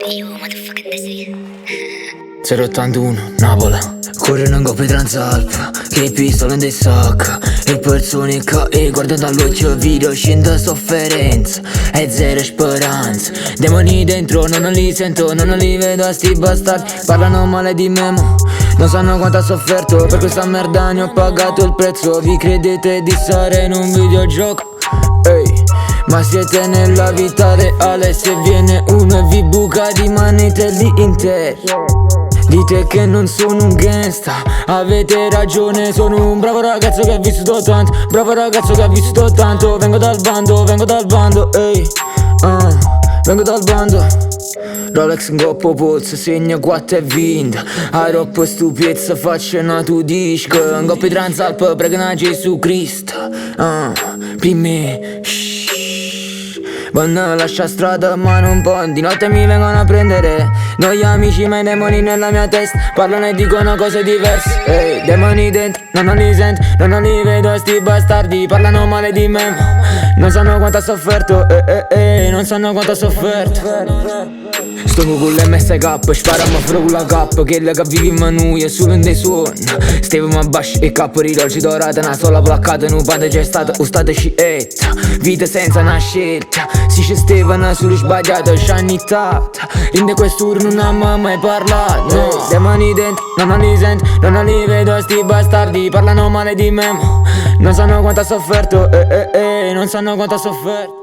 Yo, motherfucking destiny. 081 Napola. Corrono in coppia Transalp, che pistola in dei sacca e persone che guardano dall'occhio video scende sofferenza e zero speranza. Demoni dentro, non li sento, non li vedo a sti bastardi. Parlano male di me ma non sanno quanto ho sofferto. Per questa merda ne ho pagato il prezzo. Vi credete di stare in un videogioco? Ehi, ma siete nella vita reale. Se viene uno e vi buca rimanete lì interi. Dite che non sono un gangsta, avete ragione, sono un bravo ragazzo che ha vissuto tanto. Bravo ragazzo che ha vissuto tanto. Vengo dal bando, ehi, vengo dal bando. Rolex in coppo polso, segna 4 e vinta. A troppo stupezza faccio una tu disco. In coppa Transalp, pregna Gesù Cristo. Per me, quando lascia strada ma non può. Di notte mi vengono a prendere noi amici ma i demoni nella mia testa parlano e dicono cose diverse. Ehi, demoni dentro, non li sento, non li vedo sti bastardi. Parlano male di me ma non sanno quanto ho sofferto. Non sanno quanto ho sofferto. Sto con l'MSK, spariamo fra con la K. Quella che viviamo noi è solo in dei suoni. Stavamo a bash e capo riloggi dorata. Una sola placcata, non quando c'è stata ustate scietta. Vita senza una scelta. Si ci stavano sulle sbagliate, scianittata. In questo non abbiamo mai parlato. No, demoni dentro, non li sento, non li vedo sti bastardi. Parlano male di me ma non sanno quanto ho sofferto. Non sanno quanto ho sofferto.